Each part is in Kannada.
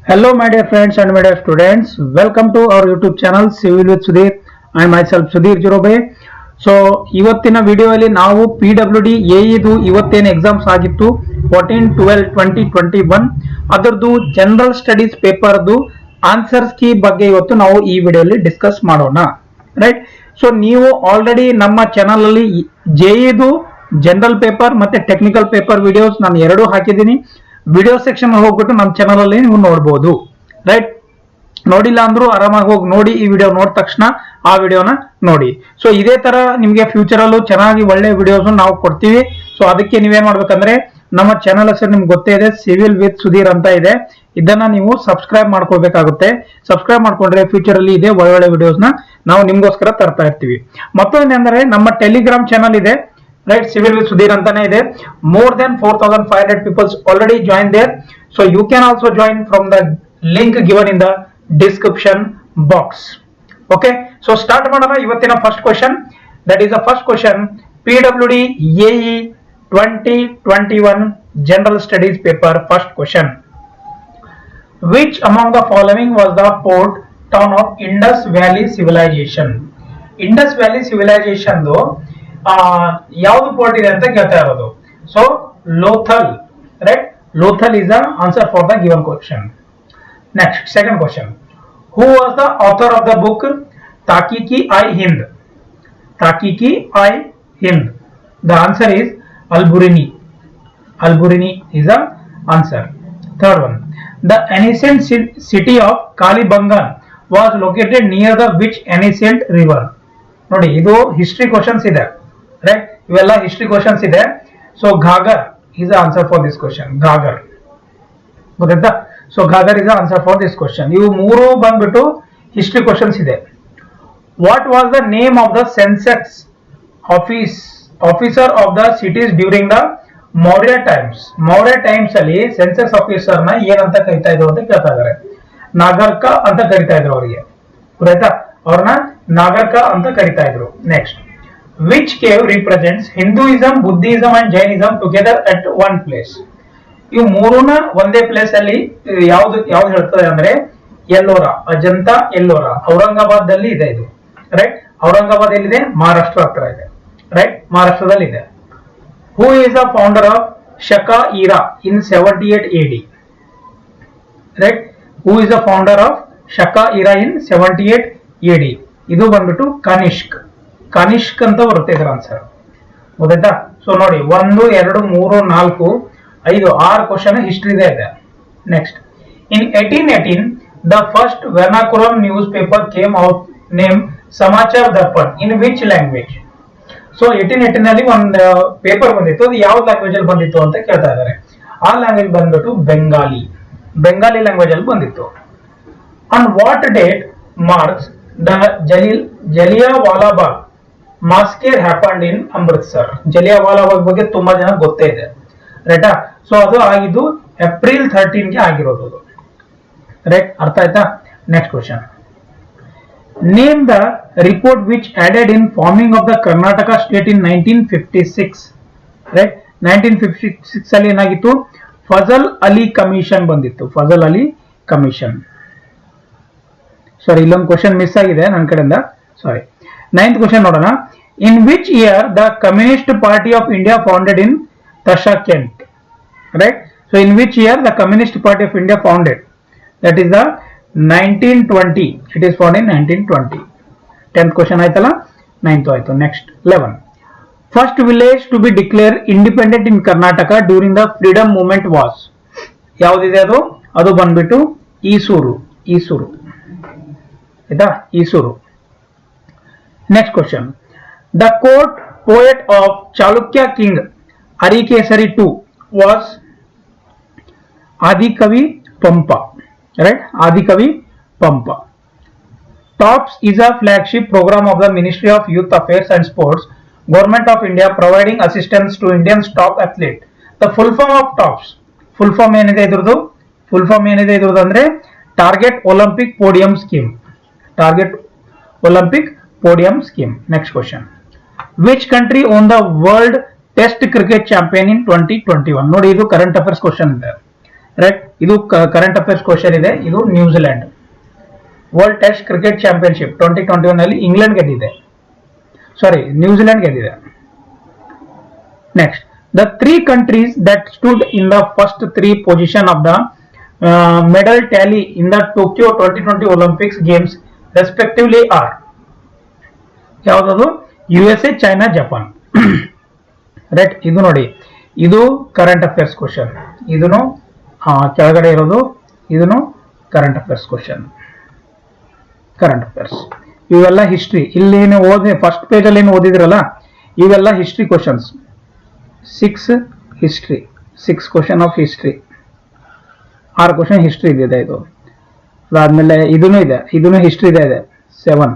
Hello, my dear friends and my dear students. Welcome to our YouTube channel Civil with Sudhir. I am myself Sudhir Jirobe. So ಇವತ್ತಿನ ವಿಡಿಯೋದಲ್ಲಿ ನಾವು PWD ಎಇದು ಇವತ್ತೇನು ಎಕ್ಸಾಮ್ಸ್ ಆಗಿತ್ತು 14-12-2021 ಅದರದ್ದು ಜನರಲ್ ಸ್ಟಡೀಸ್ ಪೇಪರ್ದು ಆನ್ಸರ್ಸ್ ಕೀ ಬಗ್ಗೆ ಇವತ್ತು ನಾವು ಈ ವಿಡಿಯೋಲಿ ಡಿಸ್ಕಸ್ ಮಾಡೋಣ. ರೈಟ್. ಸೊ ನೀವು ಆಲ್ರೆಡಿ ನಮ್ಮ ಚಾನಲ್ ಅಲ್ಲಿ ಜೆಇದು ಜನರಲ್ ಪೇಪರ್ ಮತ್ತೆ ಟೆಕ್ನಿಕಲ್ ಪೇಪರ್ ವಿಡಿಯೋಸ್ ನಾನು ಎರಡೂ ಹಾಕಿದ್ದೀನಿ. ವಿಡಿಯೋ ಸೆಕ್ಷನ್ ಹೋಗ್ಬಿಟ್ಟು ನಮ್ಮ ಚಾನಲ್ ಅಲ್ಲಿ ನೀವು ನೋಡಬಹುದು. ರೈಟ್. ನೋಡಿಲ್ಲ ಅಂದ್ರೂ ಆರಾಮಾಗಿ ಹೋಗಿ ನೋಡಿ. ಈ ವಿಡಿಯೋ ನೋಡಿದ ತಕ್ಷಣ ಆ ವಿಡಿಯೋನ ನೋಡಿ. ಸೊ ಇದೇ ತರ ನಿಮ್ಗೆ ಫ್ಯೂಚರ್ ಅಲ್ಲೂ ಚೆನ್ನಾಗಿ ಒಳ್ಳೆ ವಿಡಿಯೋಸ್ ನಾವು ಕೊಡ್ತೀವಿ. ಸೊ ಅದಕ್ಕೆ ನೀವೇನ್ ಮಾಡ್ಬೇಕಂದ್ರೆ ನಮ್ಮ ಚಾನಲ್ ಹೆಸರು ನಿಮ್ಗೆ ಗೊತ್ತೇ ಇದೆ, ಸಿವಿಲ್ ವಿತ್ ಸುಧೀರ್ ಅಂತ ಇದೆ. ಇದನ್ನ ನೀವು ಸಬ್ಸ್ಕ್ರೈಬ್ ಮಾಡ್ಕೊಳ್ಬೇಕಾಗುತ್ತೆ. ಸಬ್ಸ್ಕ್ರೈಬ್ ಮಾಡ್ಕೊಂಡ್ರೆ ಫ್ಯೂಚರ್ ಅಲ್ಲಿ ಇದೆ ಒಳ್ಳೊಳ್ಳೆ ವಿಡಿಯೋಸ್ ನ ನಾವು ನಿಮ್ಗೋಸ್ಕರ ತರ್ತಾ ಇರ್ತೀವಿ. ಮತ್ತೊಂದೇಂದ್ರೆ ನಮ್ಮ ಟೆಲಿಗ್ರಾಮ್ ಚಾನಲ್ ಇದೆ. Right, Civil with Sudhir antane ide. More than 4,500 people already joined there. So you can also join from the link given in the description box. Okay, so start madana ivattina first question. That is the first question, PWD AE 2021 General Studies paper. First question, which among the following was the port town of Indus Valley Civilization? Indus Valley Civilization do ಯಾವುದು ಪೋರ್ಟ್ ಇದೆ ಅಂತ ಕೇಳ್ತಾ ಇರೋದು. So Lothal. Right. Lothal is the answer for the given question. Next second question, who was the author of the book Tahqiq i Hind? Tahqiq i Hind. The answer is Alberuni. Alberuni is the answer. Third one, the ancient city of Kalibangan was located near the which ancient river? ನೋಡಿ, ಇದು ಹಿಸ್ಟ್ರಿ ಕ್ವೆಶ್ಚನ್ಸ್ ಇದೆ. ರೈಟ್. ಇವೆಲ್ಲ ಹಿಸ್ಟ್ರಿ ಕ್ವೆಶ್ಚನ್ಸ್ ಇದೆ. So Ghaggar is answer for this question. Ghaggar ಗೊತ್ತಾಯ್ತಾ? So Ghaggar is answer for this question. ಇವು ಮೂರು ಬಂದ್ಬಿಟ್ಟು ಹಿಸ್ಟ್ರಿ ಕ್ವೆಶ್ಚನ್ಸ್ ಇದೆ. What was the name of the census officer of the cities during the Maurya times? Maurya times ಅಲ್ಲಿ ಸೆನ್ಸಸ್ ಆಫೀಸರ್ ನ ಏನಂತ ಕರಿತಾ ಇದ್ರು ಅಂತ ಕೇಳ್ತಾ ಇದಾರೆ. ನಾಗರ್ಕ ಅಂತ ಕರಿತಾ ಇದ್ರು ಅವರಿಗೆ. ಗೊತ್ತಾಯ್ತಾ? ಅವ್ರನ್ನ ನಾಗರ್ಕ ಅಂತ ಕರಿತಾ ಇದ್ರು. Next, which cave represents Hinduism, Buddhism and Jainism together at one place? ಇವು ಮೂರೂನ ಒಂದೇ ಪ್ಲೇಸ್ ಅಲ್ಲಿ ಯಾವ್ದು ಹೇಳ್ತದೆ ಅಂದ್ರೆ ಎಲ್ಲೋರಾ. ಅಜಂತ ಎಲ್ಲೋರಾ ಔರಂಗಾಬಾದ್ ದಲ್ಲಿ ಇದೆ ಇದು. ರೈಟ್. ಔರಂಗಾಬಾದ್ ಎಲ್ಲಿದೆ? ಮಹಾರಾಷ್ಟ್ರ ಹತ್ರ ಇದೆ. ರೈಟ್. ಮಹಾರಾಷ್ಟ್ರದಲ್ಲಿ ಇದೆ. Who is the founder of Shaka era in 78 AD? Right. Who is the founder of Shaka era in 78 AD? ಇದು ಬಂದ್ಬಿಟ್ಟು ಕನಿಷ್ಕ್. ಕನಿಷ್ಕ್ ಅಂತ ಬರುತ್ತೆ ಇದರ ಆನ್ಸರ್. ಗೊತ್ತಾಯ್ತಾ? ಸೊ ನೋಡಿ, 1 2 3 4 5 6 ಕ್ವಶನ್ ಹಿಸ್ಟ್ರಿ ಇದೆ. Next, in 1818 the first vernacular news paper came out name Samachar Darpan in which language? So 1818 ನಲ್ಲಿ ಒಂದು ಪೇಪರ್ ಬಂದಿತ್ತು. ಅದು ಯಾವ ಲ್ಯಾಂಗ್ವೇಜ್ ಅಲ್ಲಿ ಬಂದಿತ್ತು ಅಂತ ಕೇಳ್ತಾ ಇದ್ದಾರೆ. ಆ ಲ್ಯಾಂಗ್ವೇಜ್ ಬಂದ್ಬಿಟ್ಟು ಬೆಂಗಾಲಿ. ಬೆಂಗಾಲಿ ಲ್ಯಾಂಗ್ವೇಜ್ ಅಲ್ಲಿ ಬಂದಿತ್ತು. On what date marks the Jallianwala Bagh massacre happened in Amritsar? Jallianwala Bagh ಬಗ್ಗೆ ತುಂಬಾ ಜನ ಗೊತ್ತೇ ಇದೆ. ರೈಟಾ? ಸೊ ಅದು ಆಗಿದ್ದು ಏಪ್ರಿಲ್ 13 ಆಗಿರೋದು. ರೈಟ್. ಅರ್ಥ ಆಯ್ತಾ? Next question, name the report which added in farming of the Karnataka state in 1956? Right. 1956 ಅಲ್ಲಿ ಏನಾಗಿತ್ತು? ಫಜಲ್ ಅಲಿ ಕಮಿಷನ್ ಬಂದಿತ್ತು. ಫಜಲ್ ಅಲಿ ಕಮಿಷನ್. ಸಾರಿ, ಇಲ್ಲೊಂದು ಕ್ವಶನ್ ಮಿಸ್ ಆಗಿದೆ ನನ್ನ ಕಡೆಯಿಂದ. ಸಾರಿ. 9th ಕ್ವಶನ್ ನೋಡೋಣ. In which year the communist party of India founded in Tashkent? Right. So in which year the communist party of India founded? That is the 1920. It is found in 1920. 10th question ಆಯ್ತಲ್ಲ. 9th ಆಯ್ತು. Next 11. First village to be declare independent in Karnataka during the freedom movement was? ಯಾವ್ದಿದೆ ಅದು? ಅದು ಬಂದ್ಬಿಟ್ಟು ಈಸೂರು. ಈಸೂರು. ಆಯ್ತಾ? Isuru. Next question, the court poet of Chalukya king Arikesari II was Adikavi Pampa. Right. Adikavi Pampa. Tops is a flagship program of the Ministry of Youth Affairs and Sports, Government of India, providing assistance to Indians top athlete. The full form of TOPS, full form ಏನಿದೆ ಇದ್ರದ್ದು? ಫುಲ್ ಫಾರ್ಮ್ ಏನಿದೆ ಇದ್ರದ್ದು ಅಂದ್ರೆ target Olympic podium scheme. Target Olympic podium scheme. Next question, which country won the world test cricket champion in 2021? ನೋಡಿ, ಇದು ಕರೆಂಟ್ ಅಫೇರ್ಸ್ ಕ್ವಶನ್ ಇದೆ. ರೈಟ್. ಇದು ಕರೆಂಟ್ ಅಫೇರ್ಸ್ ಕ್ವಶನ್ ಇದೆ. ಇದು New Zealand world test cricket championship 2021 ನಲ್ಲಿ ಇಂಗ್ಲೆಂಡ್ ಗೆದ್ದಿದೆ, ಸಾರಿ ನ್ಯೂಜಿಲೆಂಡ್ ಗೆದ್ದಿದೆ. Next, the 3 countries that stood in the first 3 position of the medal tally in the Tokyo 2020 Olympics games respectively are ಯಾವುದು? USA, China, Japan. ರೈಟ್. ಇದು ನೋಡಿ, ಇದು ಕರೆಂಟ್ ಅಫೇರ್ಸ್ ಕ್ವಶನ್. ಇದನ್ನು ಕೆಳಗಡೆ ಇರೋದು, ಇದನ್ನು current affairs question. Current affairs ಇವೆಲ್ಲ ಹಿಸ್ಟ್ರಿ. ಇಲ್ಲಿ ಏನು ಓದಿ ಫಸ್ಟ್ ಪೇಜ್ ಅಲ್ಲಿ ಏನು ಓದಿದ್ರಲ್ಲ, ಇವೆಲ್ಲ history questions. 6 history, 6 question of history, 6 question history ಇದೆ. ಇದು ಅದಾದ್ಮೇಲೆ ಇದನ್ನು ಇದೆ, ಇದನ್ನು ಹಿಸ್ಟ್ರಿ ಇದೆ 7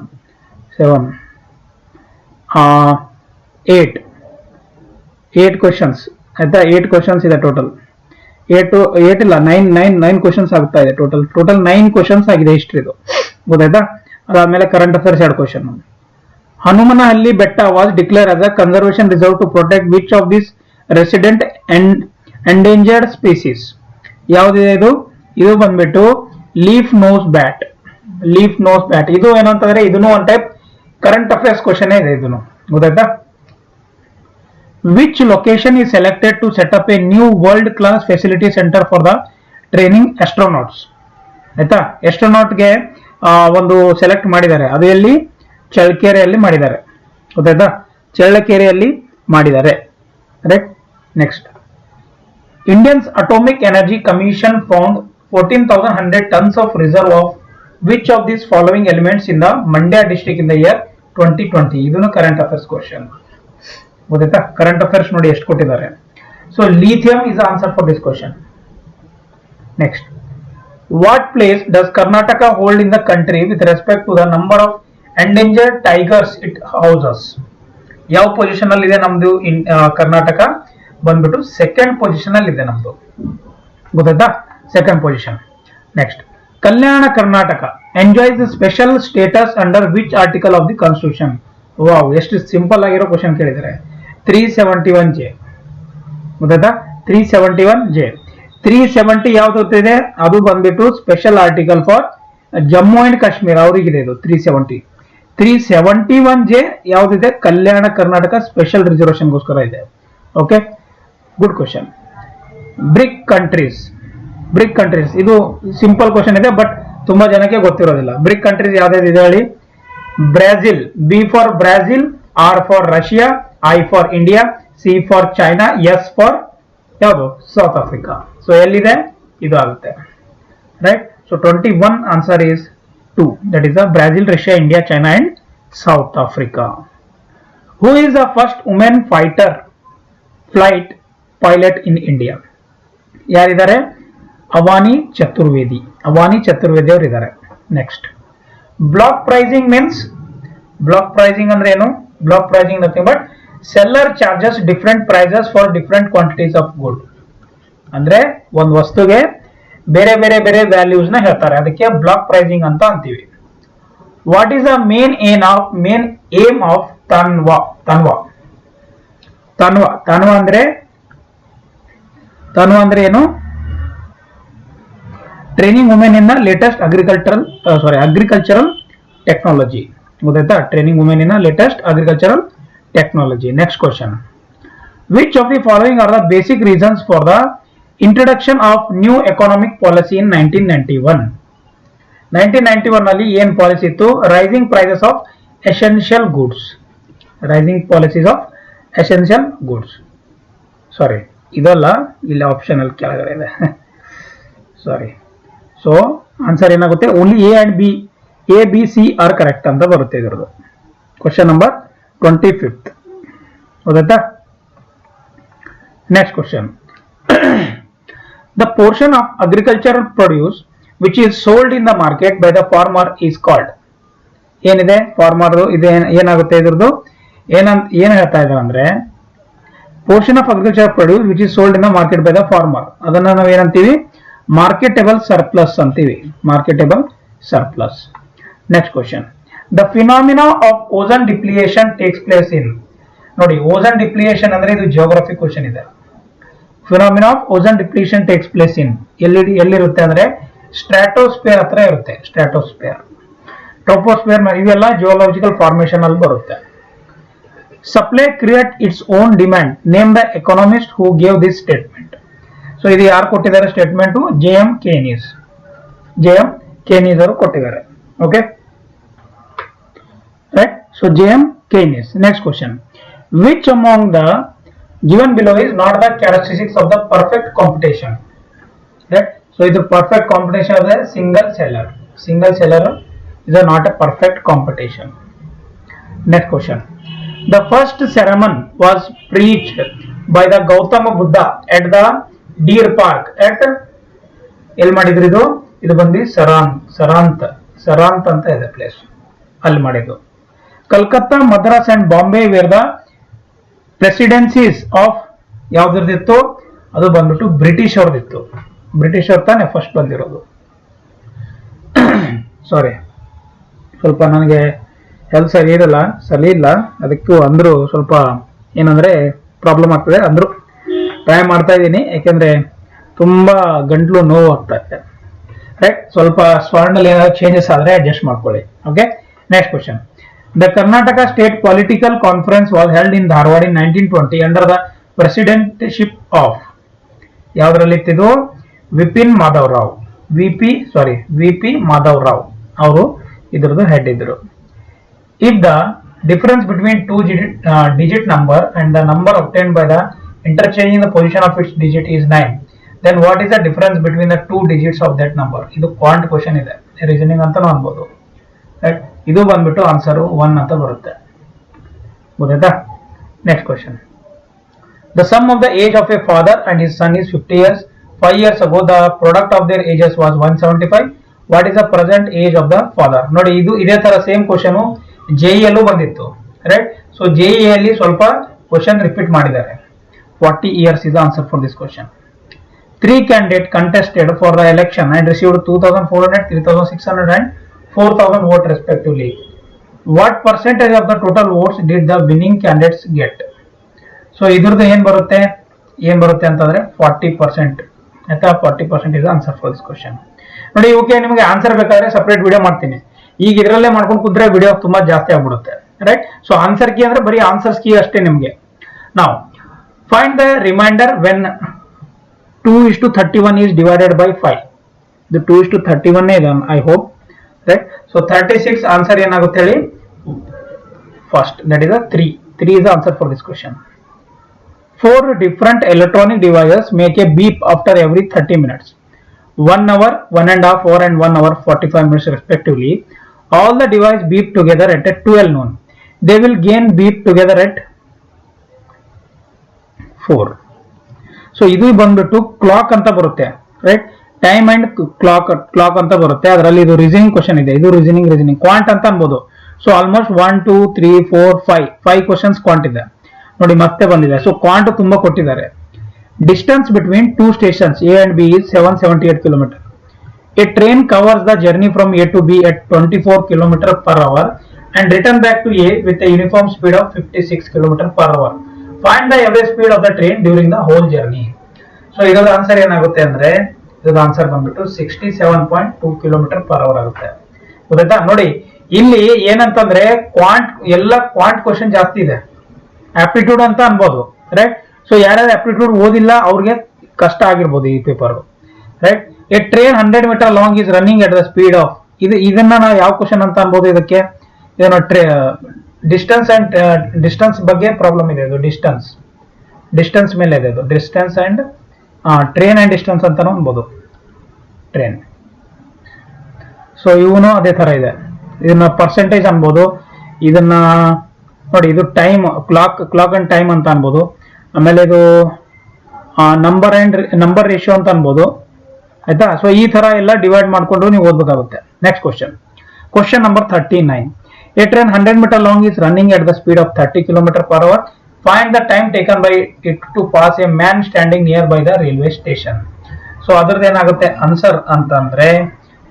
8 ಕ್ವಶನ್ಸ್ ಆಯ್ತಾ. 8 ಕ್ವಶನ್ಸ್ ಇದೆ ಟೋಟಲ್. 8 ಇಲ್ಲ 9 ಕ್ವಶನ್ಸ್ ಆಗ್ತಾ ಇದೆ ಟೋಟಲ್ 9 ಕ್ವಶನ್ಸ್ ಆಗಿದೆ ಹಿಸ್ಟ್ರಿದು, ಗೊತ್ತಾಯ್ತಾ. ಅದಾದ್ಮೇಲೆ current affairs 2 question. Hanumanahalli Betta was declare as a conservation reserve to protect which of this resident endangered species. ಯಾವ್ದಿದೆ ಇದು? ಇದು ಬಂದ್ಬಿಟ್ಟು leaf nose bat. Leaf nose bat ಇದು ಏನಂತಂದ್ರೆ ಇದನ್ನು one type current affairs question ಇದೆ, ಇದನ್ನು ಗೊತ್ತಾಯ್ತಾ. Which location is selected to set up a new world class facility center for the training astronauts? ಆಯ್ತಾ, ಎಸ್ಟ್ರೋನಾಟ್ ಗೆ ಒಂದು ಸೆಲೆಕ್ಟ್ ಮಾಡಿದ್ದಾರೆ. ಅದು ಎಲ್ಲಿ? ಚಳ್ಳಕೆರೆಯಲ್ಲಿ ಮಾಡಿದ್ದಾರೆ, ಗೊತ್ತಾಯ್ತಾ. ಚಳ್ಳಕೆರೆಯಲ್ಲಿ ಮಾಡಿದ್ದಾರೆ, right. Next, Indians atomic energy commission found 14,100 tons of reserve of which of these following elements in the Mandya district in the year 2020? ಇದನ್ನು ಕರೆಂಟ್ ಅಫೇರ್ಸ್ ಕ್ವಶನ್, ಗೊತ್ತಾಯ್ತಾ. ಕರೆಂಟ್ ಅಫೇರ್ಸ್ ನೋಡಿ ಎಷ್ಟು ಕೊಟ್ಟಿದ್ದಾರೆ. So lithium is answer for this question. Next, what place does Karnataka hold in the country with respect to the number of endangered tigers it houses? ಯಾವ ಪೊಸಿಷನ್ ಅಲ್ಲಿ ಇದೆ ನಮ್ದು ಕರ್ನಾಟಕ? ಬಂದ್ಬಿಟ್ಟು ಸೆಕೆಂಡ್ ಪೊಸಿಷನ್ ಅಲ್ಲಿ ಇದೆ ನಮ್ದು, ಗೊತ್ತಾಯ್ತಾ, second position. Next, Kalyana Karnataka enjoys special status under which article of the constitution? Wow, ಎಷ್ಟು ಸಿಂಪಲ್ ಆಗಿರೋ ಕ್ವಶನ್ ಕೇಳಿದ್ದಾರೆ. 371J, ಗೊತ್ತಾಯ್ತಾ. 371J 370 ಯಾವ್ದು ಇದೆ? ಅದು ಬಂದ್ಬಿಟ್ಟು special article for Jammu and Kashmir, ಅವರಿಗಿದೆ ಇದು 370. 371J ಯಾವ್ದಿದೆ? ಕಲ್ಯಾಣ ಕರ್ನಾಟಕ ಸ್ಪೆಷಲ್ ರಿಸರ್ವೇಶನ್ಗೋಸ್ಕರ ಇದೆ. Okay, good question. BRIC countries ಇದು ಸಿಂಪಲ್ ಕ್ವಶನ್ ಇದೆ, ಬಟ್ ತುಂಬಾ ಜನಕ್ಕೆ ಗೊತ್ತಿರೋದಿಲ್ಲ. ಬ್ರಿಕ್ ಕಂಟ್ರೀಸ್ ಯಾವ್ದಾವ್ದು ಹೇಳಿ? Brazil, B for Brazil, R for Russia, I for India, C for China, S for ಯಾವುದು? South Africa. ಸೊ ಎಲ್ಲಿದೆ? ಇದು ಆಗುತ್ತೆ, right. So 21 answer is 2, that is Brazil, Russia, India, China and South Africa. Who is the first women fighter flight pilot in India? ಯಾರಿದ್ದಾರೆ? ಅವಾನಿ ಚತುರ್ವೇದಿ ಅವರು ಇದ್ದಾರೆ. Next, block pricing means, block pricing ಅಂದ್ರೆ ಏನು? Block pricing nothing but seller charges different prices for different quantities of good. ಅಂದ್ರೆ ಒಂದು ವಸ್ತುಗೆ ಬೇರೆ ಬೇರೆ ಬೇರೆ ವ್ಯಾಲ್ಯೂಸ್ ನ ಹೇಳ್ತಾರೆ, ಅದಕ್ಕೆ ಬ್ಲಾಕ್ ಪ್ರೈಸಿಂಗ್ ಅಂತ ಅಂತೀವಿ. What is the main aim of ತನ್ವಾ ಅಂದ್ರೆ ಏನು? Training women in the latest agricultural technology, ಗೊತ್ತಾಯ್ತಾ. Training women in the latest agricultural technology. Next question, which of the following are the basic reasons for the introduction of new economic policy in 1991? 1991 ನಲ್ಲಿ ಏನ್ ಪಾಲಿಸಿ ಇತ್ತು? Rising prices of essential goods. Sorry, ಇದಲ್ಲ, ಇಲ್ಲಿ ಆಪ್ಷನ್ ಅಲ್ಲಿ ಕೆಳಗಡೆ ಇದೆ, ಸಾರಿ. ಸೊ ಆನ್ಸರ್ ಏನಾಗುತ್ತೆ? Only A B C are correct ಅಂತ ಬರುತ್ತೆ ಇದರದು. ಕ್ವಶನ್ ನಂಬರ್ 25th, ಹೌದಾ. Next question, the portion of agricultural produce which is sold in the market by the farmer is called? ಏನಿದೆ ಫಾರ್ಮರ್? ಇದೆ ಏನಾಗುತ್ತೆ ಇದ್ರದ್ದು? ಏನ್ ಹೇಳ್ತಾ ಇದ್ದಾರೆ ಅಂದ್ರೆ, portion of agriculture produce which is sold in the market by the farmer, ಅದನ್ನ ನಾವು ಏನಂತೀವಿ? ಮಾರ್ಕೆಟೇಬಲ್ ಸರ್ಪ್ಲಸ್ ಅಂತೀವಿ, marketable surplus. Next question, the phenomena of ozone depletion takes place in? ನೋಡಿ, ಓಝೋನ್ ಡಿಪ್ಲಿಯೇಷನ್ ಅಂದ್ರೆ ಇದು ಜಿಯೋಗ್ರಫಿ ಕ್ವಶನ್ ಇದೆ. Phenomena of ozone depletion takes place ಇನ್ ಎಲ್ಲಿರುತ್ತೆ ಅಂದ್ರೆ ಸ್ಟ್ರಾಟೋಸ್ಫಿಯರ್ ಹತ್ರ ಇರುತ್ತೆ. ಸ್ಟ್ರಾಟೋಸ್ಫಿಯರ್, ಟ್ರೋಪೋಸ್ಫಿಯರ್ ಇವೆಲ್ಲ ಜಿಯೋಲಾಜಿಕಲ್ ಫಾರ್ಮೇಶನ್ ಅಲ್ಲಿ ಬರುತ್ತೆ. Supply create its own demand, name the economist who gave this statement. So ಇದು ಯಾರು ಕೊಟ್ಟಿದ್ದಾರೆ ಸ್ಟೇಟ್ಮೆಂಟ್? ಜೆ.ಎಂ. ಕೇನೀಸ್. ಜೆ.ಎಂ. ಕೇನೀಸ್ ಅವರು ಕೊಟ್ಟಿದ್ದಾರೆ. Okay right. So J M. Keynes. Next question, which among the given below is not the characteristics of the perfect computation, right? So ಇದು perfect computation of the single seller is not a perfect computation. Next question, the first sermon was preached by the Gautama Buddha at the Deer Park at ಎಲ್ಲಿ ಮಾಡಿದ್ರು? ಇದು ಬಂದು ಸರಾಂತ್ ಅಂತ ಇದೆ ಪ್ಲೇಸ್, ಅಲ್ಲಿ ಮಾಡಿದ್ದು. Calcutta, Madras and Bombay were the presidencies of ಯಾವ್ದಿರ್ದಿತ್ತು? ಅದು ಬಂದ್ಬಿಟ್ಟು ಬ್ರಿಟಿಷ್ ಅವ್ರದಿತ್ತು. ಬ್ರಿಟಿಷ್ ಅವ್ರ ತಾನೆ ಫಸ್ಟ್ ಬಂದಿರೋದು. ಸಾರಿ, ಸ್ವಲ್ಪ ನನಗೆ ಹೆಲ್ತ್ ಸರಿ ಇಲ್ಲ, ಅದಕ್ಕೂ ಅಂದ್ರು ಸ್ವಲ್ಪ ಏನಂದ್ರೆ ಪ್ರಾಬ್ಲಮ್ ಆಗ್ತದೆ. ಅಂದ್ರು ಟ್ರೈ ಮಾಡ್ತಾ ಇದ್ದೀನಿ, ಯಾಕೆಂದ್ರೆ ತುಂಬಾ ಗಂಟ್ಲು ನೋವು ಆಗ್ತಾ ಇದೆ. ರೈಟ್, ಸ್ವಲ್ಪ ಸ್ವರ್ಣಲ್ಲಿ ಏನಾದ್ರು ಚೇಂಜಸ್ ಆದ್ರೆ ಅಡ್ಜಸ್ಟ್ ಮಾಡ್ಕೊಳ್ಳಿ. Okay, next question, the Karnataka State Political Conference was held in Dharwad in 1920 under the presidency of ಯಾವ್ದ್ರಲ್ಲಿತ್ತು? ವಿಪಿನ್ ಮಾಧವ್ ರಾವ್. ವಿಪಿ ಮಾಧವ್ ರಾವ್ ಅವರು ಇದ್ರದ್ದು ಹೆಡ್ ಇದ್ರು. If the difference between two digit number and the number obtained by the interchanging the position of its digit is 9, then what is the difference between the two digits of that number? ಇದು ಕ್ವಾಂಟ್ ಕ್ವಶನ್ ಇದೆ, ರೀಸನಿಂಗ್ ಅಂತಾನು ಅನ್ಬೋದು. ರೈಟ್, ಇದು ಬಂದ್ಬಿಟ್ಟು ಆನ್ಸರ್ 1 ಅಂತ ಬರುತ್ತೆ. ಗೊತ್ತಾಯ್ತಾ? Next question, the sum of the age of a father and his son is 50 years. 5 years ago the product of their ages was 175. What is the present age of the father? ನೋಡಿ, ಇದು ಇದೇ ತರ ಸೇಮ್ ಕ್ವಶನ್ ಜೆಇ ಅಲ್ಲೂ ಬಂದಿತ್ತು. ರೈಟ್, ಸೊ ಜೆಇ ಅಲ್ಲಿ ಸ್ವಲ್ಪ ಕ್ವಶನ್ ರಿಪೀಟ್ ಮಾಡಿದ್ದಾರೆ. 40 years is the answer for this question. 3 candidates contested for the election and received 2,400, 3,600 and 4,000 votes respectively. What percentage of the total votes did the winning candidates get? So ಇದ್ರದ್ದು ಏನ್ ಬರುತ್ತೆ ಅಂತಂದ್ರೆ 40%. ಆಯ್ತಾ? 40% is the answer for this question. ನೋಡಿ, ಓಕೆ, ನಿಮಗೆ ಆನ್ಸರ್ ಬೇಕಾದ್ರೆ ಸಪರೇಟ್ ವಿಡಿಯೋ ಮಾಡ್ತೀನಿ. ಈಗ ಇದರಲ್ಲೇ ಮಾಡ್ಕೊಂಡು ಕುದ್ರೆ ವಿಡಿಯೋ ತುಂಬಾ ಜಾಸ್ತಿ ಆಗ್ಬಿಡುತ್ತೆ. ರೈಟ್, ಸೊ ಆನ್ಸರ್ ಕೀ ಅಂದ್ರೆ ಬರೀ ಆನ್ಸರ್ಸ್ ಕೀ ಅಷ್ಟೇ ನಿಮ್ಗೆ. ನಾವು find the reminder when 2:31 is divided by 5. ಇದು 2:31 ಇದೆ, I hope. Right, so 36 answer ಏನಾಗುತ್ತೆ ಹೇಳಿ? First, that is a 3 is the answer for this question. 4 different electronic devices make a beep after every 30 minutes. 1 hour, 1.5 hour and 1 hour 45 minutes respectively. All the devices beep together at 12 noon. They will gain beep together at 4. So ಇದು ಬಂದ್ಬಿಟ್ಟು ಕ್ಲಾಕ್ ಅಂತ ಬರುತ್ತೆ. ರೈಟ್, ಟೈಮ್ ಅಂಡ್ ಕ್ಲಾಕ್ ಅಂತ ಬರುತ್ತೆ. ಅದರಲ್ಲಿ ಇದು ರೀಸನಿಂಗ್ ಕ್ವಶನ್ ಇದೆ. ಇದು ರೀಸನಿಂಗ್ ಕ್ವಾಂಟ್ ಅಂತ ಅನ್ಬೋದು. ಸೊ ಆಲ್ಮೋಸ್ಟ್ 1 2 3 4 5 ಕ್ವಶನ್ಸ್ ಕ್ವಾಂಟ್ ಇದೆ. ನೋಡಿ, ಮತ್ತೆ ಬಂದಿದೆ. ಸೊ ಕ್ವಾಂಟ್ ತುಂಬಾ ಕೊಟ್ಟಿದ್ದಾರೆ. Distance between 2 stations A and B is 778 km. A train covers the journey from A to B at 24 km per hour and return back to A with a uniform speed of 56 km per hour. Find the average speed of the train during the whole journey. So ಇದರ ಆನ್ಸರ್ ಏನಾಗುತ್ತೆ ಅಂದ್ರೆ, ಇದರ ಆನ್ಸರ್ ಬಂದ್ಬಿಟ್ಟು 67.2 km per hour ಆಗುತ್ತೆ. ಗೊತ್ತಾಯ್ತಾ? ನೋಡಿ, ಇಲ್ಲಿ ಏನಂತಂದ್ರೆ ಎಲ್ಲ ಕ್ವಾಂಟ್ ಕ್ವಶನ್ ಜಾಸ್ತಿ ಇದೆ. ಆಪ್ಟಿಟ್ಯೂಡ್ ಅಂತ ಅನ್ಬೋದು. ರೈಟ್, ಸೊ ಯಾರ್ಯಾರು ಆಪ್ಟಿಟ್ಯೂಡ್ ಓದಿಲ್ಲ ಅವ್ರಿಗೆ ಕಷ್ಟ ಆಗಿರ್ಬೋದು ಈ paper. Right, A train 100 meter long is running at the speed of, ಇದನ್ನ ನಾವು ಯಾವ ಕ್ವಶನ್ ಅಂತ ಅನ್ಬೋದು? ಇದಕ್ಕೆ ಏನೋ ಡಿಸ್ಟೆನ್ಸ್ ಬಗ್ಗೆ ಪ್ರಾಬ್ಲಮ್ ಇದೆ. ಇದು ಡಿಸ್ಟೆನ್ಸ್ ಮೇಲೆ ಇದೆ. ಇದು distance and train and distance ಅಂತಾನು ಅನ್ಬೋದು. ಟ್ರೈನ್, ಸೊ ಇವನು ಅದೇ ತರ ಇದೆ. ಇದನ್ನ ಪರ್ಸೆಂಟೇಜ್ ಅನ್ಬೋದು. ಇದನ್ನ ನೋಡಿ, ಇದು ಟೈಮ್, ಕ್ಲಾಕ್ ಅಂಡ್ ಟೈಮ್ ಅಂತ ಅನ್ಬೋದು. ಆಮೇಲೆ ಇದು ನಂಬರ್ ರೇಷಿಯೋ ಅಂತ ಅನ್ಬೋದು. ಆಯ್ತಾ? ಸೊ ಈ ತರ ಎಲ್ಲ ಡಿವೈಡ್ ಮಾಡ್ಕೊಂಡು ನೀವು ಓದ್ಬೇಕಾಗುತ್ತೆ. Next question number 39. A train 100 meter long is running at the speed of 30 km per hour. Find the time taken by it to pass a man standing nearby the railway station. So ಅದ್ರದ್ದು ಏನಾಗುತ್ತೆ ಆನ್ಸರ್ ಅಂತಂದ್ರೆ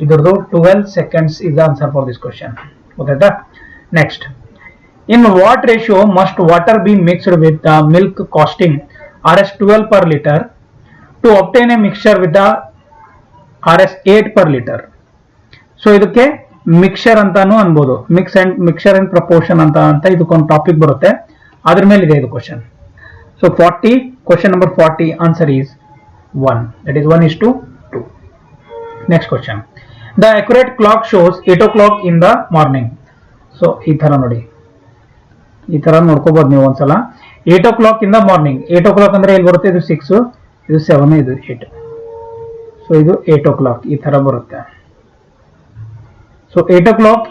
ಇದ್ರದ್ದು 12 seconds is the answer for this question. ಗೊತ್ತಾಯ್ತಾ? Next, in what ratio must water be mixed with the milk costing Rs 12 per liter to obtain a mixture with the RS 8 per liter. So ಇದಕ್ಕೆ ಮಿಕ್ಸರ್ ಅಂತಾನು ಅನ್ಬೋದು, ಮಿಕ್ಸರ್ ಅಂಡ್ ಪ್ರಪೋರ್ಷನ್ ಅಂತ ಇದಕ್ಕೊಂದು ಟಾಪಿಕ್ ಬರುತ್ತೆ, ಅದ್ರ ಮೇಲೆ ಇದೆ ಇದು question. So 40 question number 40 answer is 1, that is 1:2. Next question, the accurate clock shows 8 o'clock in the morning. So ಈ ತರ ನೋಡಿ, ಈ ತರ ನೋಡ್ಕೋಬಹುದು ನೀವು ಒಂದ್ಸಲ. 8 o'clock in the morning, 8 o'clock ಅಂದ್ರೆ ಇಲ್ಲಿ ಬರುತ್ತೆ, ಇದು 6, ಇದು 7, ಇದು 8. ಸೊ ಇದು 8 o'clock ಈ ತರ ಬರುತ್ತೆ. So 8 o'clock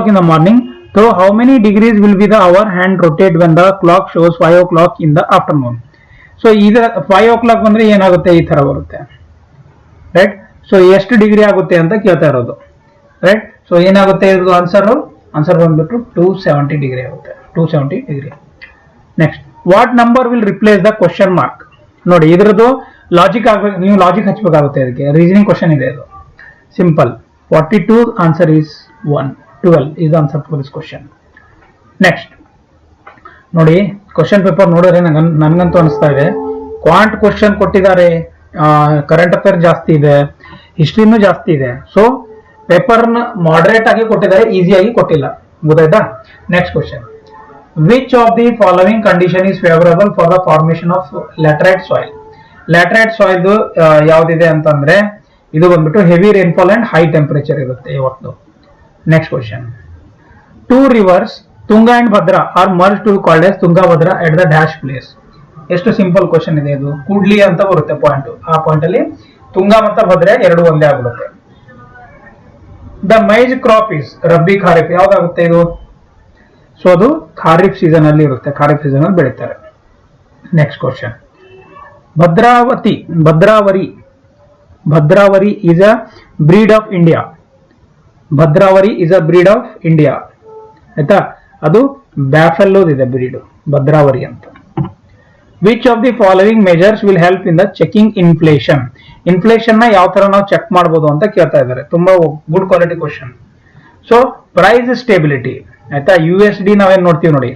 in the morning. So how many degrees will be the hour hand rotate when the clock shows 5 o'clock in the afternoon? So either 5 o'clock ಬಂದ್ರೆ ಏನಾಗುತ್ತೆ, ಈ ತರ ಬರುತ್ತೆ, ರೈಟ್. ಸೊ ಎಷ್ಟು ಡಿಗ್ರಿ ಆಗುತ್ತೆ ಅಂತ ಕೇಳ್ತಾ ಇರೋದು, ರೈಟ್. ಸೊ ಏನಾಗುತ್ತೆ ಇದು ಆನ್ಸರ್ ಬಂದ್ಬಿಟ್ಟು 270 ಡಿಗ್ರಿ ಆಗುತ್ತೆ, 270 degree. Next, what number will replace the question mark? ನೋಡಿ ಇದ್ರದ್ದು ಲಾಜಿಕ್ ಆಗ್ಬೇಕು, ನೀವು ಲಾಜಿಕ್ ಹಚ್ಚಬೇಕಾಗುತ್ತೆ, ಇದಕ್ಕೆ ರೀಸನಿಂಗ್ ಕ್ವಶನ್ ಇದೆ ಇದು. Simple. 42 answer is 1. 12 is the answer for this question. Next, ನೋಡಿ ಕ್ವಶನ್ ಪೇಪರ್ ನೋಡಿದ್ರೆ ನನಗಂತೂ ಅನಿಸ್ತಾ ಇದೆ, ಕ್ವಾಂಟ್ ಕ್ವಶನ್ ಕೊಟ್ಟಿದ್ದಾರೆ, ಕರೆಂಟ್ ಅಫೇರ್ ಜಾಸ್ತಿ ಇದೆ, ಹಿಸ್ಟ್ರಿನೂ ಜಾಸ್ತಿ ಇದೆ. ಸೊ ಪೇಪರ್ನ ಮಾಡರೇಟ್ ಆಗಿ ಕೊಟ್ಟಿದ್ದಾರೆ, ಈಸಿಯಾಗಿ ಕೊಟ್ಟಿಲ್ಲ, ಗೊತ್ತಾಯ್ತಾ. Next question, which of the following condition is favourable for the formation of laterite soil? Laterite soil ಯಾವ್ದಿದೆ ಅಂತಂದ್ರೆ ಇದು ಬಂದ್ಬಿಟ್ಟು heavy rainfall and high temperature ಇರುತ್ತೆ ಇವತ್ತು. Next question, 2 rivers Tunga and Bhadra are merge to called as Tungabhadra at the dash place. ಎಷ್ಟು ಸಿಂಪಲ್ ಕ್ವಶನ್ ಇದೆ ಇದು, ಕೂಡ್ಲಿ ಅಂತ ಬರುತ್ತೆ ಪಾಯಿಂಟ್, ಆ ಪಾಯಿಂಟ್ ಅಲ್ಲಿ ತುಂಗಾ ಮತ್ತು ಭದ್ರಾ ಎರಡು ಒಂದೇ ಆಗ್ಬಿಡುತ್ತೆ. ದ ಮೈಜ್ ಕ್ರಾಪ್ ಇಸ್ ರಬ್ಬಿ ಖಾರಿಫ್, ಯಾವ್ದಾಗುತ್ತೆ ಇದು? ಸೊ ಅದು ಖಾರಿಫ್ ಸೀಸನ್ ಅಲ್ಲಿ ಇರುತ್ತೆ, ಖಾರಿಫ್ ಸೀಸನ್ ಅಲ್ಲಿ ಬೆಳೀತಾರೆ. Next question, Bhadravari is a breed of India. Bhadravari is a breed of India, ಆಯ್ತಾ. ಅದು ಬ್ಯಾಫೆಲ್ಲೋದ್ ಇದೆ ಬ್ರೀಡ್ ಭದ್ರಾವರಿ ಅಂತ. Which of the following measures will help in the checking inflation? Inflation ನ ಯಾವ ತರ ನಾವು ಚೆಕ್ ಮಾಡಬಹುದು ಅಂತ ಕೇಳ್ತಾ ಇದ್ದಾರೆ, ತುಂಬಾ good quality question. So price stability, ಆಯ್ತಾ. USD ನಾವೇನ್ ನೋಡ್ತೀವಿ ನೋಡಿ,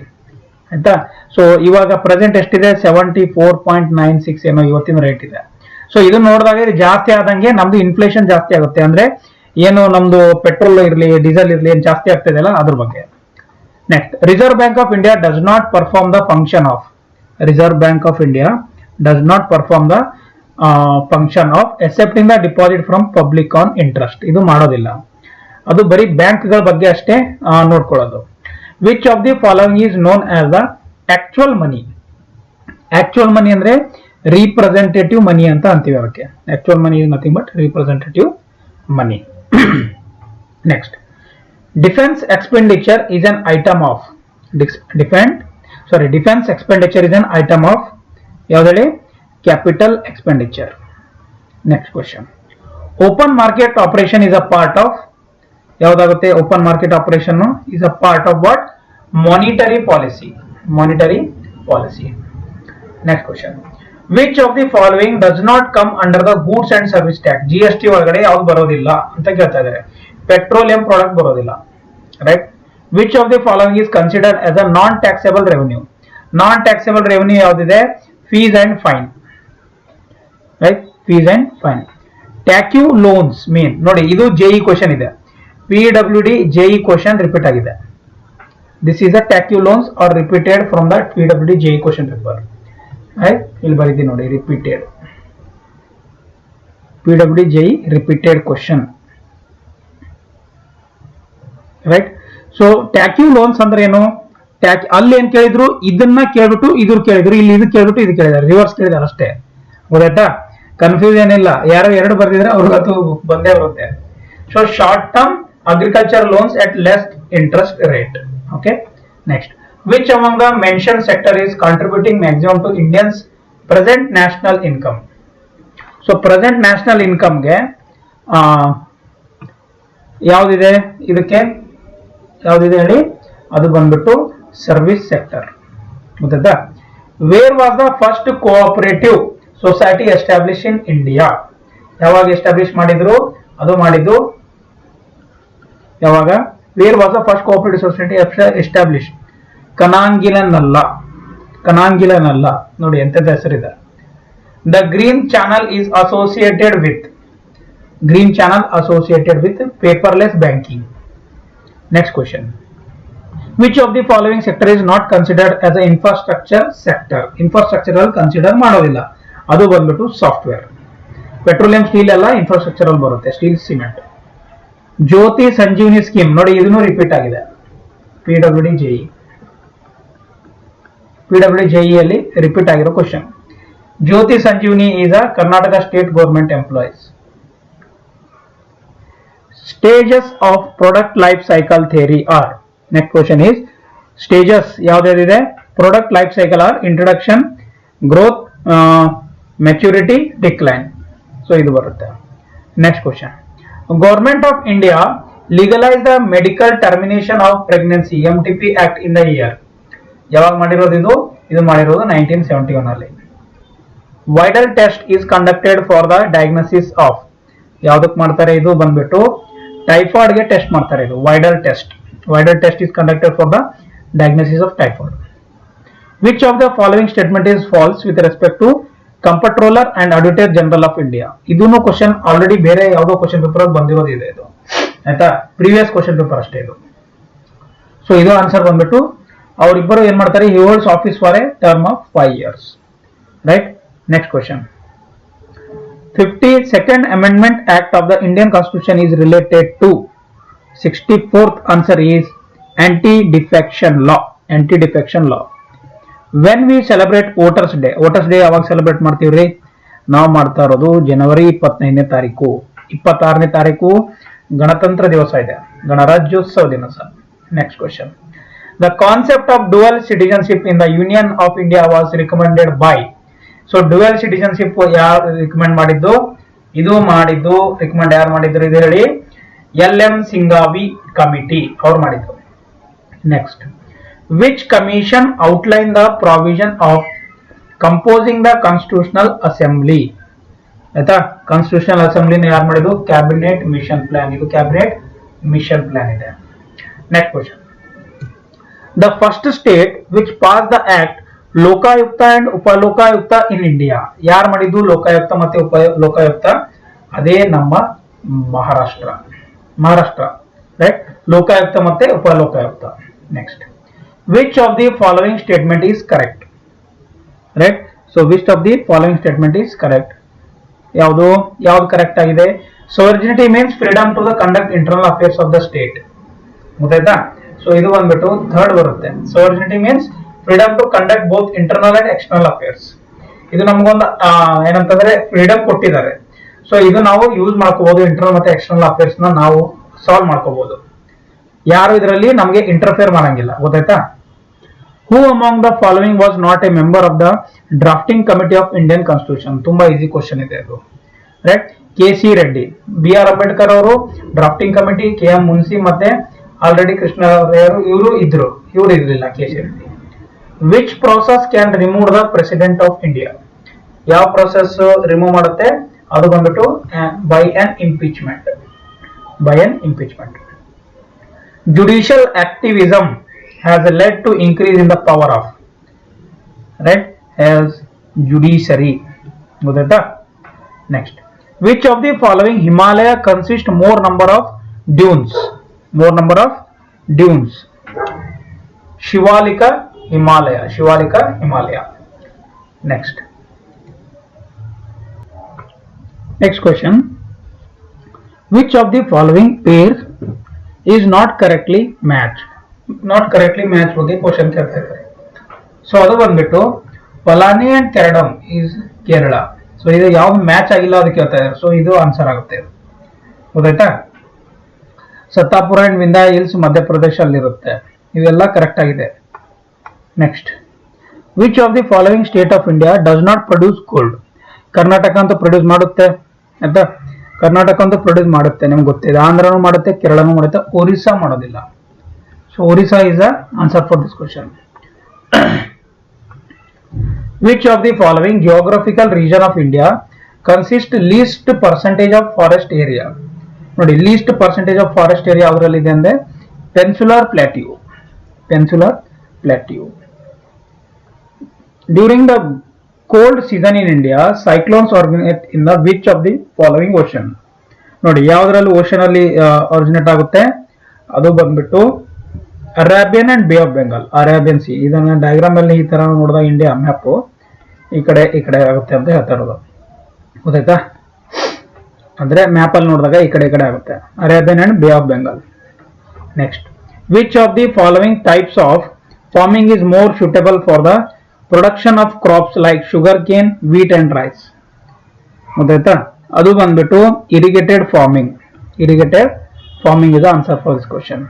ಆಯ್ತಾ. ಸೊ ಇವಾಗ ಪ್ರೆಸೆಂಟ್ ಎಷ್ಟಿದೆ, 74.96 ಏನೋ ಇವತ್ತಿನ ರೇಟ್ ಇದೆ. ಸೊ ಇದು ನೋಡಿದಾಗ ಇದು ಜಾಸ್ತಿ ಆದಂಗೆ ನಮ್ದು ಇನ್ಫ್ಲೇಷನ್ ಜಾಸ್ತಿ ಆಗುತ್ತೆ, ಅಂದ್ರೆ ಏನು ನಮ್ದು ಪೆಟ್ರೋಲ್ ಇರಲಿ ಡೀಸೆಲ್ ಇರಲಿ ಏನು ಜಾಸ್ತಿ ಆಗ್ತಿದೆಯಲ್ಲ ಅದ್ರ ಬಗ್ಗೆ. Next, reserve bank of India does not perform the function of, reserve bank of India does not perform the function of excepting the deposit from public on interest. ಇದು ಮಾಡೋದಿಲ್ಲ, ಅದು ಬರೀ ಬ್ಯಾಂಕ್ಗಳ ಬಗ್ಗೆ ಅಷ್ಟೇ ನೋಡ್ಕೊಳ್ಳೋದು. Which of the following is known as the actual money? Actual money ಅಂದ್ರೆ ರಿಪ್ರೆಸೆಂಟೇಟಿವ್ ಮನಿ ಅಂತ ಅಂತೀವಿ ಅದಕ್ಕೆ. Actual money is nothing but representative money. Next, defence expenditure is an item of, defence expenditure is an item of ಯಾವ್ದು? Capital expenditure. Next question, open market operation is a part of, ಯಾವ್ದಾಗುತ್ತೆ? Open market operation is a part of what? Monetary policy. Next question, which of the following does not come under the goods and service tax? GST ಒಳಗಡೆ ಯಾವ್ದು ಬರೋದಿಲ್ಲ ಅಂತ ಕೇಳ್ತಾ ಇದ್ದಾರೆ. ಪೆಟ್ರೋಲಿಯಂ ಪ್ರಾಡಕ್ಟ್ ಬರೋದಿಲ್ಲ, right. Which of the following is considered as a non taxable revenue? Non taxable revenue ಯಾವ್ದಿದೆ? Fees and fine, right. Fees and fine. Taccavi loans mean, ನೋಡಿ ಇದು JE ಕ್ವಶನ್ ಇದೆ, PWD JE ಕ್ವಶನ್ ರಿಪೀಟ್ ಆಗಿದೆ. This is a taccavi loans are repeated from the PWD JE question paper, right. ಇಲ್ಲಿ ಬರೀತೀನಿ ನೋಡಿ, repeated, PWD JE repeated question, right. So taccavi loans ಅಂದ್ರೆ ಏನು? ಅಲ್ಲಿ ಏನ್ ಕೇಳಿದ್ರು, ಇದನ್ನ ಕೇಳ್ಬಿಟ್ಟು ಇದ್ರ ಕೇಳಿದ್ರು, ಇಲ್ಲಿ ಇದು ಕೇಳ್ಬಿಟ್ಟು ಇದು ಕೇಳಿದಾರೆ, ರಿವರ್ಸ್ ಕೇಳಿದಾರೆ ಅಷ್ಟೇ, ಗೊತ್ತಾಯ್ತಾ. ಕನ್ಫ್ಯೂಷನ್ ಇಲ್ಲ, ಯಾರೋ ಎರಡು ಬರ್ದಿದ್ರೆ ಅವ್ರಿಗದು ಬಂದೇ ಬರುತ್ತೆ. So short term agriculture loans at less interest rate. Okay. Next, which among the mentioned sector is contributing maximum to Indians present national income? So present national income ಗೆ ಯಾವ್ದಿದೆ? ಇದಕ್ಕೆ ಯಾವ್ದಿದೆ ಹೇಳಿ? ಅದು ಬಂದ್ಬಿಟ್ಟು ಸರ್ವಿಸ್ ಸೆಕ್ಟರ್, ಗೊತ್ತಾ. Where was the first cooperative society establish in India? ಯಾವಾಗ ಎಸ್ಟಾಬ್ಲಿಷ್ ಮಾಡಿದ್ರು? ಅದು ಮಾಡಿದ್ದು ಯಾವಾಗ? Where was the first cooperative society establish? ಕನಾಂಗಿಲನಲ್ಲ ನೋಡಿ ಎಂತದ ಹೆಸರಿದೆ, The green channel is associated with paperless banking. Next question. Which of the following sector is not considered as an infrastructure sector? Infrastructural consider ಮಾಡೋದಿಲ್ಲ, ಅದು ಬಂದ್ಬಿಟ್ಟು ಸಾಫ್ಟ್ವೇರ್. ಪೆಟ್ರೋಲಿಯಂ ಸ್ಟೀಲ್ ಎಲ್ಲ ಇನ್ಫ್ರಾಸ್ಟ್ರಕ್ಚರಲ್ ಬರುತ್ತೆ, steel cement. Jyothi Sanjeevini scheme ನೋಡಿ, ಇದನ್ನು ರಿಪೀಟ್ ಆಗಿದೆ. ಪಿಡಬ್ಲ್ಯೂಡಿ ಜೆಇ ಅಲ್ಲಿ ರಿಪೀಟ್ ಆಗಿರೋ question. Jyothi Sanjeevini is a Karnataka state government employees. Stages of product life cycle theory are. Next question is stages ಯಾವ್ದಿದೆ? Product life cycle are introduction, growth, maturity, decline. So ಇದು ಬರುತ್ತೆ. Next question. Government of India legalized the medical termination of pregnancy MTP Act in the year. ಯಾವಾಗ ಮಾಡಿರೋದು ಇದು ಮಾಡಿರೋದು 1971 ಅಲ್ಲಿ. Vidal test is conducted for the diagnosis of. ಯಾವ್ದಕ್ಕೆ ಮಾಡ್ತಾರೆ? ಇದು ಬಂದ್ಬಿಟ್ಟು ಟೈಫಾಯ್ಡ್ ಗೆ ಟೆಸ್ಟ್ ಮಾಡ್ತಾರೆ. ಇದು Vidal test is conducted for the diagnosis of typhoid. Which of the following statement is false with respect to Comptroller and Auditor General of India? ಇದೂನು ಕ್ವಶನ್ ಆಲ್ರೆಡಿ ಬೇರೆ ಯಾವುದೋ ಕ್ವಶನ್ ಪೇಪರ್ ಅಲ್ಲಿ ಬಂದಿರೋದು ಇದೆ. ಇದು ಆಯ್ತಾ, ಪ್ರೀವಿಯಸ್ ಕ್ವಶನ್ ಪೇಪರ್ ಅಷ್ಟೇ ಇದು. ಸೊ ಇದು ಆನ್ಸರ್ ಬಂದ್ಬಿಟ್ಟು ಅವರಿಬ್ಬರು ಏನ್ ಮಾಡ್ತಾರೆ? he holds office for a term of 5 years. Right? Next question. 52nd Amendment Act of the Indian Constitution is related to. 64th answer is anti-defection law. When we celebrate Voters Day ಯಾವಾಗ ಸೆಲೆಬ್ರೇಟ್ ಮಾಡ್ತೀವ್ರಿ? ನಾವು ಮಾಡ್ತಾ ಇರೋದು ಜನವರಿ 25ನೇ ತಾರೀಕು. 26ನೇ ತಾರೀಕು ಗಣತಂತ್ರ ದಿವಸ ಇದೆ, ಗಣರಾಜ್ಯೋತ್ಸವ ದಿವಸ. Next question. The concept of dual citizenship in the Union of India was recommended by. So dual citizenship ಯಾರು ರಿಕಮೆಂಡ್ ಮಾಡಿದ್ದು? ರಿಕಮೆಂಡ್ ಯಾರು ಮಾಡಿದ್ರು ಇದು ಹೇಳಿ? LM ಸಿಂಘಾವಿ ಕಮಿಟಿ ಅವ್ರು ಮಾಡಿದ್ರು. Next. Which commission outline the provision of composing the constitutional assembly? ಆಯ್ತಾ, ಕಾನ್ಸ್ಟಿಟ್ಯೂಷನಲ್ ಅಸೆಂಬ್ಲಿನ ಯಾರು ಮಾಡಿದ್ರು? Cabinet mission plan. ಇದು ಕ್ಯಾಬಿನೆಟ್ ಮಿಷನ್ ಪ್ಲಾನ್ ಇದೆ. Next question. The first state which pass the act Lokayukta and Upalokayukta in India. ಯಾರು ಮಾಡಿದ್ದು ಲೋಕಾಯುಕ್ತ ಮತ್ತೆ ಉಪಲೋಕಾಯುಕ್ತ? ಅದೇ ನಮ್ಮ ಮಹಾರಾಷ್ಟ್ರ. ರೈಟ್, ಲೋಕಾಯುಕ್ತ ಮತ್ತೆ Upalokayukta. Next. Which of the following statement is correct? Right, so which of the following statement is correct? ಯಾವುದು ಕರೆಕ್ಟ್ ಆಗಿದೆ? Sovereignty means freedom to the conduct internal affairs of the state. ಗೊತ್ತಾಯ್ತಾ? ಸೊ ಇದು ಬಂದ್ಬಿಟ್ಟು ಥರ್ಡ್ ಬರುತ್ತೆ. Sovereignty means freedom to conduct both internal and external affairs. ಇದು ನಮಗೊಂದು ಏನಂತಂದ್ರೆ ಫ್ರೀಡಮ್ ಕೊಟ್ಟಿದ್ದಾರೆ. ಸೊ ಇದು ನಾವು ಯೂಸ್ ಮಾಡ್ಕೋಬಹುದು. ಇಂಟರ್ನಲ್ ಮತ್ತೆ ಎಕ್ಸ್ಟರ್ನಲ್ ಅಫೇರ್ಸ್ ನ ನಾವು ಸಾಲ್ವ್ ಮಾಡ್ಕೋಬಹುದು. ಯಾರು ಇದರಲ್ಲಿ ನಮಗೆ ಇಂಟರ್ಫಿಯರ್ ಮಾಡಂಗಿಲ್ಲ. ಗೊತ್ತಾಯ್ತಾ? ಹೂ among the following was not A member of the drafting committee of Indian constitution? ತುಂಬಾ ಈಸಿ ಕ್ವಶನ್ ಇದೆ ಅದು. Right, KC Reddy. BR Ambedkar ಅವರು ಡ್ರಾಫ್ಟಿಂಗ್ ಕಮಿಟಿ, KM ಮುನ್ಸಿ ಮತ್ತೆ ಆಲ್ರೆಡಿ ಕೃಷ್ಣರಾಯರು ಇವರು ಇರಲಿಲ್ಲ, KC Reddy. Which process can remove the president of India? ಯಾವ ಪ್ರೋಸೆಸ್ ರಿಮೂವ್ ಮಾಡುತ್ತೆ? ಅದು ಬಂದ್ಬಿಟ್ಟು by an impeachment. Judicial activism has led to increase in the power of. Right, has judiciary. ಗೊತ್ತಾಯ್ತಾ? Next. Which of the following Himalaya consist more number of dunes? Shivalik, Himalaya. Next question. Which of the following pairs is not correctly matched? ಬಗ್ಗೆ ಕ್ವಶನ್ ಕೇಳ್ತಾ ಇದ್ದಾರೆ. ಸೊ ಅದು ಬಂದ್ಬಿಟ್ಟು ಪಲಾನಿ ಅಂಡ್ ಕೆರಡಮ್ ಇಸ್ ಕೇರಳ. ಸೊ ಇದು ಯಾವ್ದು ಮ್ಯಾಚ್ ಆಗಿಲ್ಲ ಅದಕ್ಕೆ ಕೇಳ್ತಾ ಇದ್ದಾರೆ. ಸೊ ಇದು ಆನ್ಸರ್ ಆಗುತ್ತೆ. ಗೊತ್ತಾಯ್ತಾ? ಸತ್ತಾಪುರ ಅಂಡ್ ವಿಂಧ್ಯ ಹಿಲ್ಸ್ ಮಧ್ಯಪ್ರದೇಶ ಅಲ್ಲಿರುತ್ತೆ. ಇವೆಲ್ಲ ಕರೆಕ್ಟ್ ಆಗಿದೆ. Next. Which of the following state of India does not produce gold? Karnataka ಅಂತೂ ಪ್ರೊಡ್ಯೂಸ್ ಮಾಡುತ್ತೆ ಆಯ್ತಾ, ಕರ್ನಾಟಕ ಅಂತೂ ಪ್ರೊಡ್ಯೂಸ್ ಮಾಡುತ್ತೆ, ನಿಮ್ಗೆ ಗೊತ್ತಿದೆ. ಆಂಧ್ರನೂ ಮಾಡುತ್ತೆ, ಕೇರಳನೂ ಮಾಡುತ್ತೆ, ಒರಿಸ್ಸಾ ಮಾಡೋದಿಲ್ಲ. So Orissa is the answer for this question. Which of the following geographical region of India consist least percentage of forest area? ನೋಡಿ, least percentage of forest area ಅವರಲ್ಲಿದೆ ಅಂದ್ರೆ peninsular plateau. During the cold season in India cyclones originate in the which of the following ocean. ನೋಡಿ ಯಾವ್ದ್ರಲ್ಲಿ ಓಷನ್ ಅಲ್ಲಿ ಆರಿಜಿನೇಟ್ ಆಗುತ್ತೆ, ಅದು ಬಂದ್ಬಿಟ್ಟು ಅರೇಬಿಯನ್ ಅಂಡ್ ಬೇ ಆಫ್ ಬೆಂಗಾಲ್, ಅರೇಬಿಯನ್ ಸಿ. ಇದನ್ನ ಡಯಾಗ್ರಾಮ್ ಅಲ್ಲಿ ಈ ತರ ನೋಡಿದಾಗ ಇಂಡಿಯಾ ಮ್ಯಾಪ್ ಈ ಕಡೆ ಆಗುತ್ತೆ ಅಂತ ಹೇಳ್ತಾ ಇರೋದು, ಗೊತ್ತಾಯ್ತಾ? ಅಂದ್ರೆ ಮ್ಯಾಪ್ ಅಲ್ಲಿ ನೋಡಿದಾಗ ಈ ಕಡೆ ಆಗುತ್ತೆ, ಅರೇಬಿಯನ್ ಅಂಡ್ ಬೇ of Bengal. Next, which of the following types of farming is more suitable for the production of crops like sugarcane, wheat and rice? ಗೊತ್ತಾಯ್ತಾ? ಅದು ಬಂದ್ಬಿಟ್ಟು irrigated farming. Irrigated farming is the answer for this question.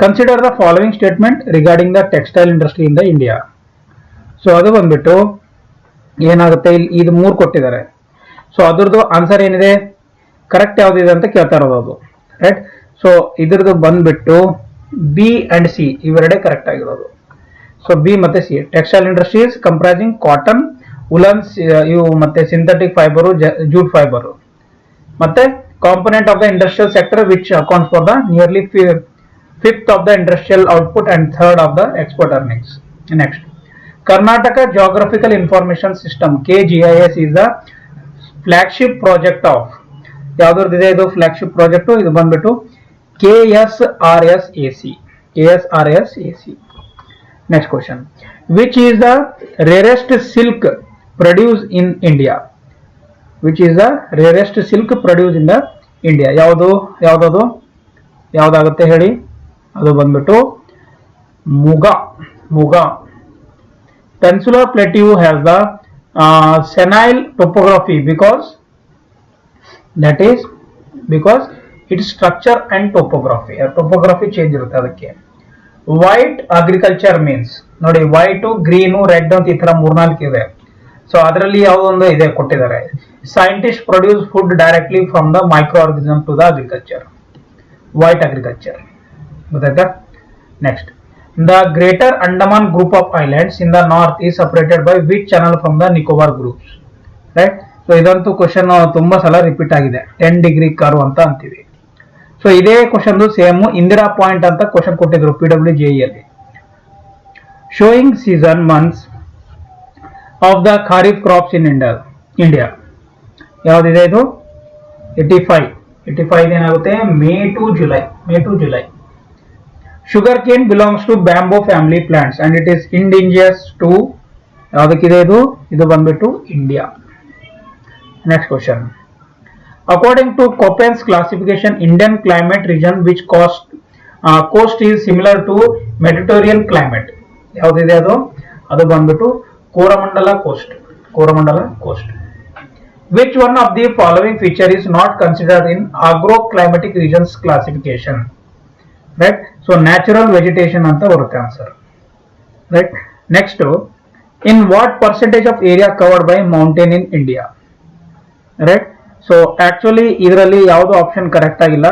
Consider the following statement regarding the textile industry in the India. So ಅದು ಬಂದ್ಬಿಟ್ಟು ಏನಾಗುತ್ತೆ, ಇಲ್ಲಿ ಇದು 3 ಕೊಟ್ಟಿದ್ದಾರೆ. ಸೊ ಅದ್ರದ್ದು ಆನ್ಸರ್ ಏನಿದೆ, ಕರೆಕ್ಟ್ ಯಾವ್ದಿದೆ ಅಂತ ಕೇಳ್ತಾ ಇರೋದು ಅದು, ರೈಟ್? ಸೊ ಇದ್ರದ್ದು ಬಂದ್ಬಿಟ್ಟು ಬಿ ಅಂಡ್ ಸಿ ಇವೆರಡೇ ಕರೆಕ್ಟ್ ಆಗಿರೋದು. ಸೊ ಬಿ ಮತ್ತೆ C. Textile industries comprising cotton, woollens, ಇವು ಮತ್ತೆ ಸಿಂಥೆಟಿಕ್ ಫೈಬರ್, ಜೂಟ್ ಫೈಬರ್, ಮತ್ತೆ component of the industrial sector which accounts for the nearly 5th of the industrial output and 3rd of the export earnings. Next, Karnataka Geographical Information System KGIS is the flagship project of ಯಾವ್ದ್ರದ್ದು ಇದು ಫ್ಲಾಗ್ಶಿಪ್ ಪ್ರಾಜೆಕ್ಟ್, ಇದು ಬಂದ್ಬಿಟ್ಟು KSRSAC. KSRSAC. Next question, which is the rarest silk produced in India? Which is the rarest silk produced in the India? ಯಾವ್ದಾಗುತ್ತೆ ಹೇಳಿ? ಅದು ಬಂದ್ಬಿಟ್ಟು muga. Peninsular Plateau has the senile topography because its structure and topography change ಇರುತ್ತೆ ಅದಕ್ಕೆ. ವೈಟ್ ಅಗ್ರಿಕಲ್ಚರ್ ಮೀನ್ಸ್ ನೋಡಿ, ವೈಟ್, ಗ್ರೀನು, ರೆಡ್ ಅಂತ ಈ ತರ 3-4 ಇದೆ. ಸೊ ಅದರಲ್ಲಿ ಯಾವುದೊಂದು ಇದೆ ಕೊಟ್ಟಿದ್ದಾರೆ. Scientist produce food directly from the micro organism to the agriculture. White agriculture, ಗೊತ್ತಾಯ್ತಾ? Next, the greater Andaman group of islands in the north is separated by which channel from the Nicobar groups, right? So ಇದಂತೂ ಕ್ವಶನ್ ತುಂಬಾ ಸಲ ರಿಪೀಟ್ ಆಗಿದೆ, 10 ಡಿಗ್ರಿ ಕರ್ವ್ ಅಂತ ಅಂತೀವಿ. ಸೊ ಇದೇ ಕ್ವಶನ್ ಸೇಮ್ ಇಂದಿರಾ ಪಾಯಿಂಟ್ ಅಂತ ಕ್ವಶನ್ ಕೊಟ್ಟಿದ್ರು PWJE ಅಲ್ಲಿ. Sowing season months of the kharif crops in India ಯಾವ್ದಿದೆ ಇದು? 85 ಏನಾಗುತ್ತೆ? May to July. Sugar cane belongs to bamboo family plants and it is indigenous to ಯಾವ್ದಕ್ಕಿದೆ ಇದು? ಇದು ಬಂದ್ಬಿಟ್ಟು India. Next question, according to Koppen's classification Indian climate region which coast is similar to Mediterranean climate ಯಾವ್ದಿದೆ ಅದು? ಅದು ಬಂದ್ಬಿಟ್ಟು Coromandel coast. Which one of the following feature is not considered in agroclimatic regions classification? Right? So natural vegetation anta barutte answer. Right? Next, in what percentage of area covered by mountain in India? Right? So actually ಇದರಲ್ಲಿ ಯಾವುದು ಆಪ್ಷನ್ ಕರೆಕ್ಟ್ ಆಗಿಲ್ಲ.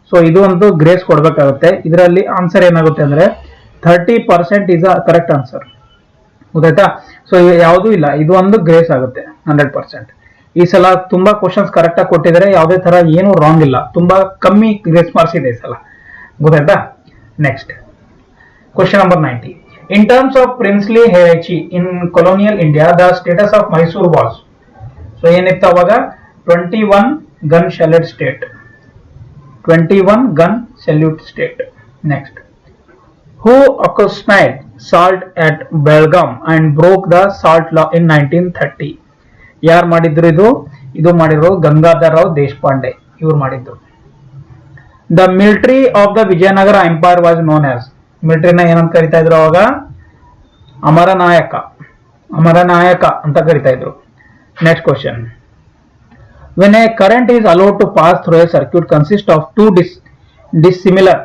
ಸೊ ಇದು ಒಂದು ಗ್ರೇಸ್ ಕೊಡಬೇಕಾಗುತ್ತೆ. ಇದರಲ್ಲಿ ಆನ್ಸರ್ ಏನಾಗುತ್ತೆ ಅಂದ್ರೆ 30% ಇಸ್ ಕರೆಕ್ಟ್ ಆನ್ಸರ್, ಗೊತ್ತಾಯ್ತಾ? ಸೊ ಯಾವುದು ಇಲ್ಲ, ಇದು ಒಂದು ಗ್ರೇಸ್ ಆಗುತ್ತೆ 100%. ಈ ಸಲ ತುಂಬಾ ಕ್ವಶನ್ಸ್ ಕರೆಕ್ಟ್ ಆಗಿ ಕೊಟ್ಟಿದ್ದಾರೆ, ಯಾವುದೇ ತರ ಏನು ರಾಂಗ್ ಇಲ್ಲ, ತುಂಬಾ ಕಮ್ಮಿ ಗ್ರೇಸ್ ಮಾರ್ಕ್ಸ್ ಇದೆ ಈ ಸಲ, ಗೊತ್ತಾಯ್ತಾ? Next, question number 90. In terms of princely hierarchy in colonial India the status of Mysuru was. So ಏನಿತ್ತು ಅವಾಗ? 21 gun salute state. Next, who accosted salt at Belgaum and broke the salt law in 1930? ಯಾರು ಮಾಡಿದ್ರು ಇದು ಮಾಡಿದ್ರು ಗಂಗಾಧರ್ ರಾವ್ ದೇಶಪಾಂಡೆ, ಇವ್ರು ಮಾಡಿದ್ರು. The military of the Vijayanagara empire was known as, ಮಿಲಿಟರಿನ ಏನಂತ ಕರಿತಾ ಇದ್ರು ಅವಾಗ? ಅಮರನಾಯಕ ಅಂತ ಕರಿತಾ ಇದ್ರು. Next question, when a current is allowed to pass through a circuit consist of 2 dissimilar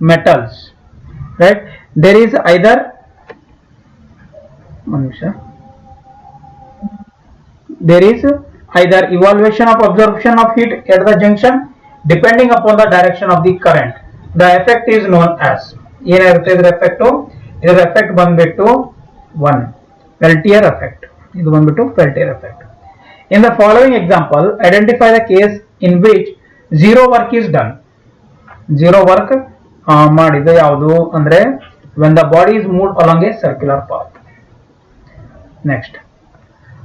metals, right? There is either evaluation of absorption of heat at the junction depending upon the direction of the current. The effect is known as, ಏನಾಗುತ್ತೆ ಇದರ ಎಫೆಕ್ಟ್ ಬಂದ್ಬಿಟ್ಟು 1 Peltier effect. ಇದು ಬಂದ್ಬಿಟ್ಟು Peltier effect. In the following example, identify the case in which zero work is done. Zero work ಮಾಡಿದ ಯಾವುದು ಅಂದ್ರೆ when the body is moved along a circular path. Next,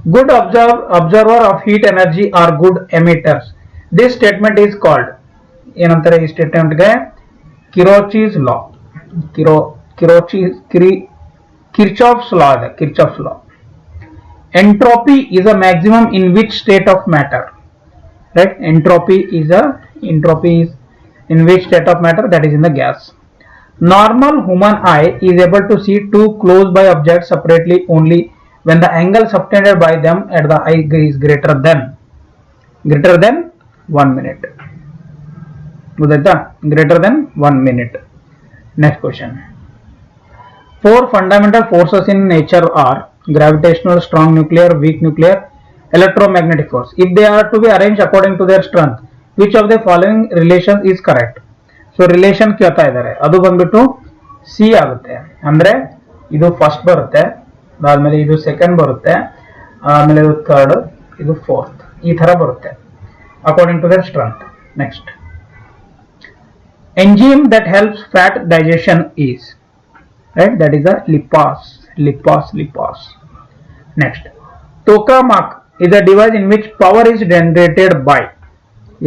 Good observer of heat energy are good emitters. This statement is called ಏನಂತಾರೆ ಈ ಸ್ಟೇಟ್ಮೆಂಟ್ಗೆ ಕಿರೋಚಿಸ್ ಲಾ ಕಿರ್ಚಾಫ್ಸ್ ಲಾ ಇದೆ Kirchhoff's law entropy is a maximum in which state of matter, right? Entropy is in which state of matter? That is in the gas. Normal human eye is able to see two close by objects separately only when the angle subtended by them at the eye is greater than 1 minute. Greater than 1 minute. Next question. 4 fundamental forces in nature are gravitational, strong nuclear, weak nuclear, electromagnetic force. If they are to be arranged according to their strength, which of the following relation is correct? So relation ಕೇಳ್ತಾ ಇದ್ದಾರೆ, ಅದು ಬಂದ್ಬಿಟ್ಟು ಸಿ ಆಗುತ್ತೆ. ಅಂದ್ರೆ ಇದು ಫಸ್ಟ್ ಬರುತ್ತೆ, ಅದಾದ್ಮೇಲೆ ಇದು ಸೆಕೆಂಡ್ ಬರುತ್ತೆ, ಆಮೇಲೆ ಇದು ಥರ್ಡ್, ಇದು ಫೋರ್ತ್, ಈ ತರ ಬರುತ್ತೆ according to their strength. Next, enzyme that helps fat digestion is, right? That is a lipase. Next, tokamak is a device in which power is generated by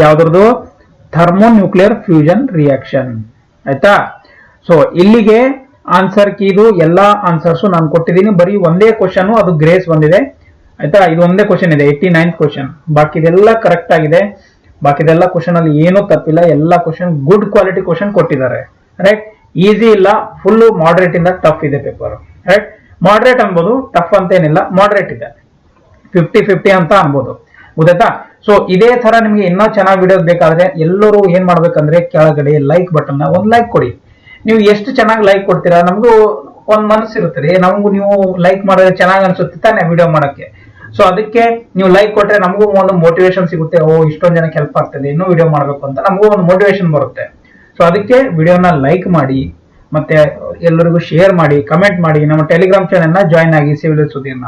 ಯಾವುದರದು ಥರ್ಮೋನ್ಯೂಕ್ಲಿಯರ್ ಫ್ಯೂಷನ್ ರಿಯಾಕ್ಷನ್. ಆಯ್ತಾ? ಸೊ ಇಲ್ಲಿಗೆ ಆನ್ಸರ್ ಕೀದು ಎಲ್ಲಾ ಆನ್ಸರ್ಸು ನಾನು ಕೊಟ್ಟಿದ್ದೀನಿ. ಬರೀ ಒಂದೇ ಕ್ವಶನ್, ಅದು ಗ್ರೇಸ್ ಬಂದಿದೆ. ಆಯ್ತಾ? ಇದು ಒಂದೇ ಕ್ವಶನ್ ಇದೆ, 89th ಕ್ವಶನ್. ಬಾಕಿದೆಲ್ಲ ಕರೆಕ್ಟ್ ಆಗಿದೆ. ಬಾಕಿದೆಲ್ಲ ಕ್ವಶನ್ ಅಲ್ಲಿ ಏನೂ ತಪ್ಪಿಲ್ಲ. ಎಲ್ಲ ಕ್ವಶನ್ ಗುಡ್ ಕ್ವಾಲಿಟಿ ಕ್ವಶನ್ ಕೊಟ್ಟಿದ್ದಾರೆ. ರೈಟ್? ಈಸಿ ಇಲ್ಲ, ಫುಲ್ ಮಾಡರೇಟ್ ಇಂದ ಟಫ್ ಇದೆ ಪೇಪರ್. ರೈಟ್? ಮಾಡರೇಟ್ ಅನ್ಬೋದು, ಟಫ್ ಅಂತೇನಿಲ್ಲ, ಮಾಡರೇಟ್ ಇದೆ. 50-50 ಅಂತ ಅನ್ಬೋದು. ಗೊತ್ತಾಯ್ತಾ? ಸೊ ಇದೇ ತರ ನಿಮ್ಗೆ ಇನ್ನೂ ಚೆನ್ನಾಗಿ ವಿಡಿಯೋಸ್ ಬೇಕಾದ್ರೆ ಎಲ್ಲರೂ ಏನ್ ಮಾಡ್ಬೇಕಂದ್ರೆ ಕೆಳಗಡೆ ಲೈಕ್ ಬಟನ್ ಒಂದ್ ಲೈಕ್ ಕೊಡಿ. ನೀವು ಎಷ್ಟು ಚೆನ್ನಾಗಿ ಲೈಕ್ ಕೊಡ್ತೀರಾ ನಮಗೂ ಒಂದ್ ಮನಸ್ಸಿರುತ್ತೆ, ನಮಗೂ ನೀವು ಲೈಕ್ ಮಾಡಿದ್ರೆ ಚೆನ್ನಾಗಿ ಅನ್ಸುತ್ತೆ ತಾನೆ ವಿಡಿಯೋ ಮಾಡಕ್ಕೆ. ಸೊ ಅದಕ್ಕೆ ನೀವು ಲೈಕ್ ಕೊಟ್ರೆ ನಮಗೂ ಒಂದು ಮೋಟಿವೇಶನ್ ಸಿಗುತ್ತೆ. ಓ, ಇಷ್ಟೊಂದು ಜನಕ್ಕೆ ಹೆಲ್ಪ್ ಆಗ್ತದೆ, ಇನ್ನೂ ವಿಡಿಯೋ ಮಾಡಬೇಕು ಅಂತ ನಮಗೂ ಒಂದು ಮೋಟಿವೇಶನ್ ಬರುತ್ತೆ. ಸೊ ಅದಕ್ಕೆ ವಿಡಿಯೋನ ಲೈಕ್ ಮಾಡಿ, ಮತ್ತೆ ಎಲ್ಲರಿಗೂ ಶೇರ್ ಮಾಡಿ, ಕಮೆಂಟ್ ಮಾಡಿ, ನಮ್ಮ ಟೆಲಿಗ್ರಾಮ್ ಚಾನೆಲ್ನ ಜಾಯ್ನ್ ಆಗಿ ಸಿವಿಲ್ ಸುದ್ದಿಯನ್ನ.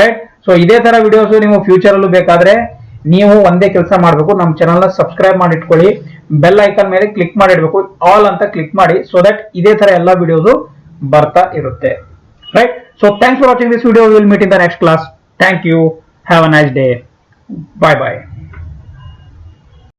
ರೈಟ್? ಸೊ ಇದೇ ತರ ವಿಡಿಯೋಸ್ ನೀವು ಫ್ಯೂಚರ್ ಅಲ್ಲೂ ಬೇಕಾದ್ರೆ ನೀವು ಒಂದೇ ಕೆಲಸ ಮಾಡಬೇಕು, ನಮ್ಮ ಚಾನೆಲ್ನ ಸಬ್ಸ್ಕ್ರೈಬ್ ಮಾಡಿ ಇಟ್ಕೊಳ್ಳಿ, ಬೆಲ್ ಐಕಾನ್ ಮೇಲೆ ಕ್ಲಿಕ್ ಮಾಡಿ ಇಡಬೇಕು, ಆಲ್ ಅಂತ ಕ್ಲಿಕ್ ಮಾಡಿ, ಸೊ ದಟ್ ಇದೇ ತರ ಎಲ್ಲ ವಿಡಿಯೋಸ್ ಬರ್ತಾ ಇರುತ್ತೆ. Right? So thanks for watching this video. Will meet in the next class. Thank you. Have a nice day. Bye bye.